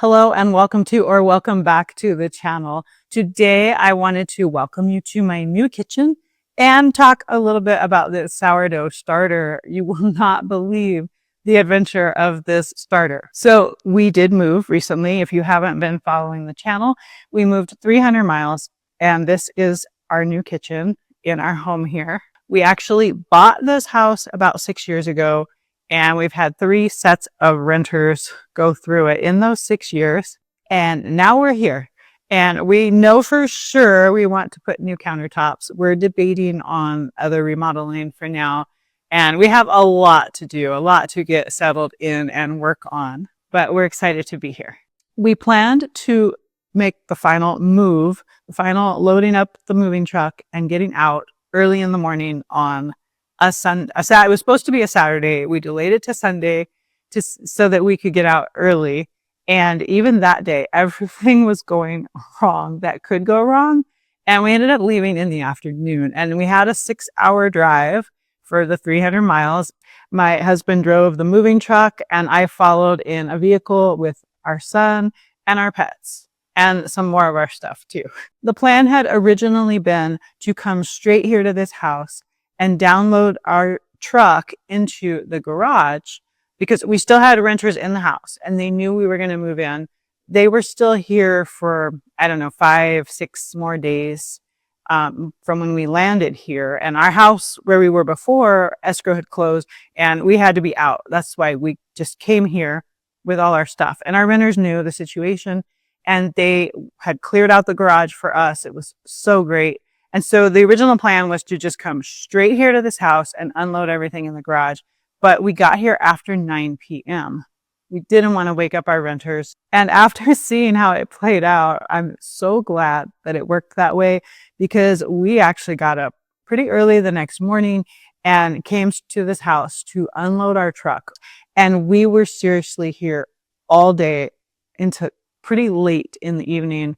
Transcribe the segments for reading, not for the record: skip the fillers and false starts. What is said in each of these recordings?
Hello and welcome back to the channel. Today I wanted to welcome you to my new kitchen and talk a little bit about this sourdough starter. You will not believe the adventure of this starter. So we did move recently. If you haven't been following the channel, we moved 300 miles and this is our new kitchen in our home here. We actually bought this house about 6 years ago. And we've had 3 sets of renters go through it in those 6 years. And now we're here. And we know for sure we want to put new countertops. We're debating on other remodeling for now. And we have a lot to do, a lot to get settled in and work on. But we're excited to be here. We planned to make the final move, the final loading up the moving truck and getting out early in the morning on it was supposed to be a Saturday. We delayed it to Sunday so that we could get out early. And even that day, everything was going wrong that could go wrong. And we ended up leaving in the afternoon. And we had a 6-hour drive for the 300 miles. My husband drove the moving truck and I followed in a vehicle with our son and our pets and some more of our stuff too. The plan had originally been to come straight here to this house and download our truck into the garage because we still had renters in the house and they knew we were going to move in. They were still here for, 5-6 more days from when we landed here. And our house where we were before, escrow had closed and we had to be out. That's why we just came here with all our stuff. And our renters knew the situation and they had cleared out the garage for us. It was so great. And so the original plan was to just come straight here to this house and unload everything in the garage. But we got here after 9 p.m. We didn't want to wake up our renters. And after seeing how it played out, I'm so glad that it worked that way because we actually got up pretty early the next morning and came to this house to unload our truck. And we were seriously here all day into pretty late in the evening,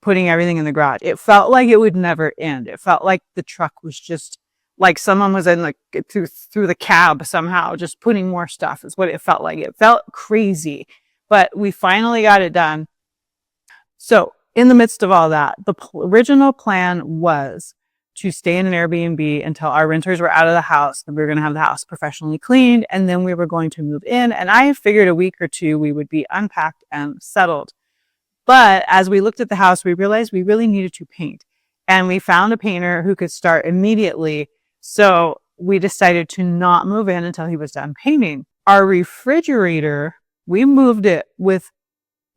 putting everything in the garage. It felt like it would never end. It felt like the truck was just like someone was in through the cab somehow, just putting more stuff is what it felt like. It felt crazy, but we finally got it done. So in the midst of all that, the original plan was to stay in an Airbnb until our renters were out of the house. Then we were going to have the house professionally cleaned and then we were going to move in. And I figured a week or two we would be unpacked and settled. But as we looked at the house, we realized we really needed to paint. And we found a painter who could start immediately. So we decided to not move in until he was done painting. Our refrigerator, we moved it with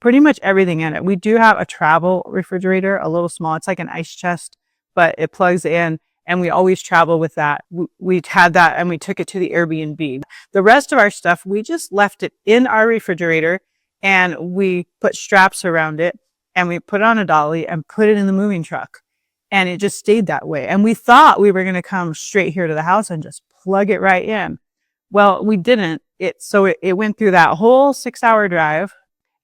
pretty much everything in it. We do have a travel refrigerator, a little small. It's like an ice chest, but it plugs in. And we always travel with that. We had that and we took it to the Airbnb. The rest of our stuff, we just left it in our refrigerator. And we put straps around it and we put on a dolly and put it in the moving truck. And it just stayed that way. And we thought we were going to come straight here to the house and just plug it right in. Well, we didn't. So it went through that whole 6-hour drive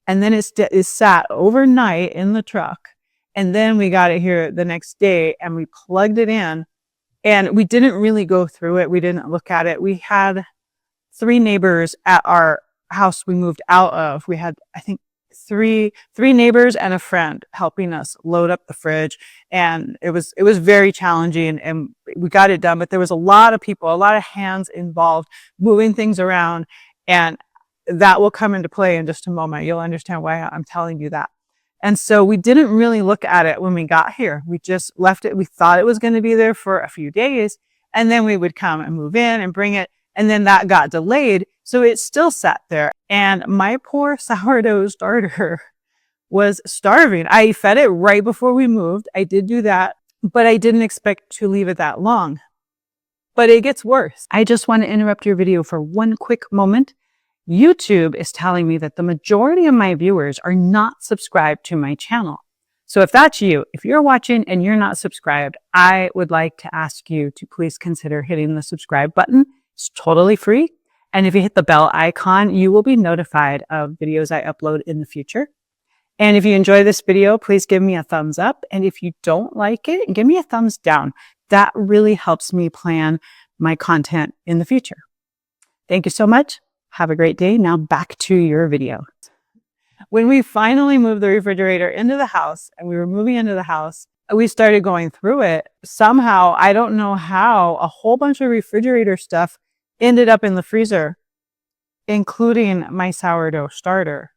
and then it sat overnight in the truck. And then we got it here the next day and we plugged it in and we didn't really go through it. We didn't look at it. We had 3 neighbors at our house we moved out of. We had, I think, three neighbors and a friend helping us load up the fridge. And it was very challenging and we got it done, but there was a lot of people, a lot of hands involved moving things around. And that will come into play in just a moment. You'll understand why I'm telling you that. And so we didn't really look at it when we got here. We just left it. We thought it was going to be there for a few days and then we would come and move in and bring it. And then that got delayed. So it still sat there. And my poor sourdough starter was starving. I fed it right before we moved. I did do that, but I didn't expect to leave it that long. But it gets worse. I just want to interrupt your video for one quick moment. YouTube is telling me that the majority of my viewers are not subscribed to my channel. So if that's you, if you're watching and you're not subscribed, I would like to ask you to please consider hitting the subscribe button. It's totally free. And if you hit the bell icon, you will be notified of videos I upload in the future. And if you enjoy this video, please give me a thumbs up. And if you don't like it, give me a thumbs down. That really helps me plan my content in the future. Thank you so much. Have a great day. Now back to your video. When we finally moved the refrigerator into the house and we were moving into the house, we started going through it. Somehow, I don't know how, a whole bunch of refrigerator stuff ended up in the freezer, including my sourdough starter.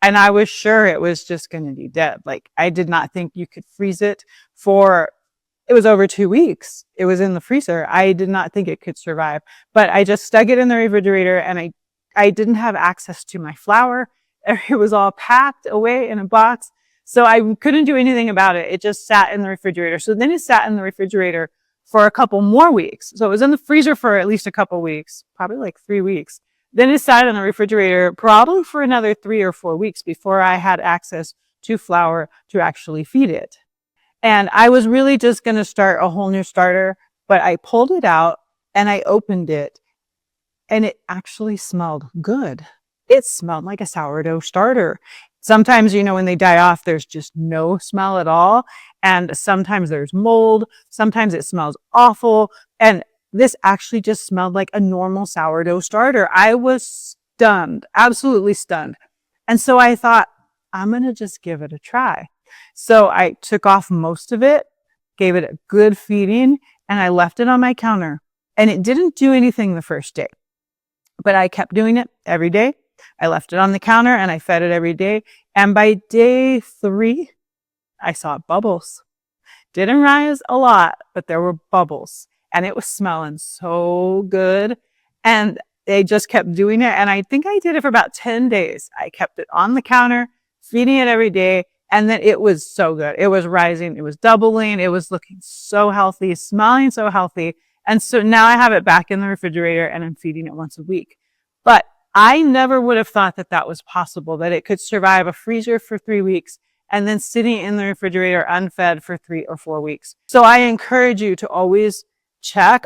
And I was sure it was just going to be dead. Like, I did not think you could freeze it for, it was over 2 weeks. It was in the freezer. I did not think it could survive, but I just stuck it in the refrigerator, and I didn't have access to my flour. It was all packed away in a box. So I couldn't do anything about it. It just sat in the refrigerator. So then it sat in the refrigerator for a couple more weeks. So it was in the freezer for at least a couple weeks, probably like 3 weeks. Then it sat in the refrigerator probably for another 3 or 4 weeks before I had access to flour to actually feed it. And I was really just going to start a whole new starter, but I pulled it out and I opened it, and it actually smelled good. It smelled like a sourdough starter. Sometimes, when they die off, there's just no smell at all. And sometimes there's mold. Sometimes it smells awful. And this actually just smelled like a normal sourdough starter. I was stunned, absolutely stunned. And so I thought, I'm going to just give it a try. So I took off most of it, gave it a good feeding, and I left it on my counter. And it didn't do anything the first day, but I kept doing it every day. I left it on the counter and I fed it every day. And by day 3, I saw bubbles. Didn't rise a lot, but there were bubbles, and it was smelling so good. And they just kept doing it. And I think I did it for about 10 days. I kept it on the counter, feeding it every day. And then it was so good. It was rising. It was doubling. It was looking so healthy, smelling so healthy. And so now I have it back in the refrigerator and I'm feeding it once a week. But I never would have thought that that was possible, that it could survive a freezer for 3 weeks and then sitting in the refrigerator unfed for 3 or 4 weeks. So I encourage you to always check.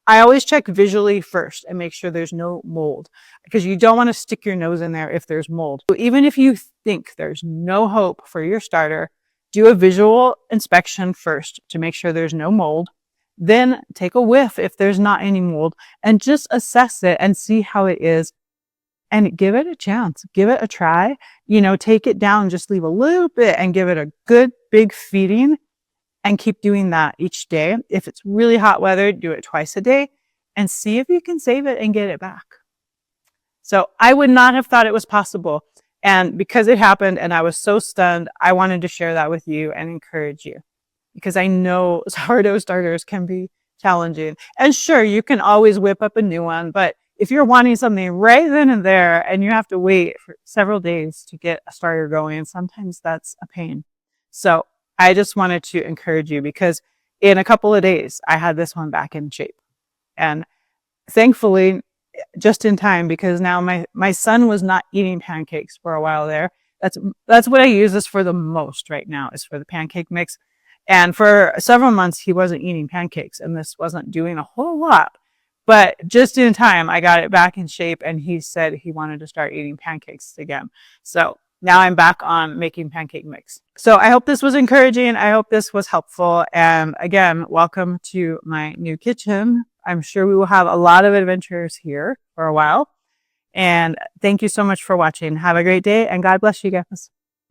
I always check visually first and make sure there's no mold, because you don't want to stick your nose in there if there's mold. So even if you think there's no hope for your starter, do a visual inspection first to make sure there's no mold. Then take a whiff if there's not any mold, and just assess it and see how it is. And give it a chance. Give it a try. Take it down, just leave a little bit and give it a good big feeding, and keep doing that each day. If it's really hot weather, do it twice a day and see if you can save it and get it back. So I would not have thought it was possible. And because it happened and I was so stunned, I wanted to share that with you and encourage you, because I know sourdough starters can be challenging. And sure, you can always whip up a new one, but if you're wanting something right then and there and you have to wait for several days to get a starter going, sometimes that's a pain. So I just wanted to encourage you, because in a couple of days, I had this one back in shape. And thankfully, just in time, because now my son was not eating pancakes for a while there. That's what I use this for the most right now, is for the pancake mix. And for several months, he wasn't eating pancakes, and this wasn't doing a whole lot. But just in time, I got it back in shape, and he said he wanted to start eating pancakes again. So now I'm back on making pancake mix. So I hope this was encouraging. I hope this was helpful. And again, welcome to my new kitchen. I'm sure we will have a lot of adventures here for a while. And thank you so much for watching. Have a great day, and God bless you guys.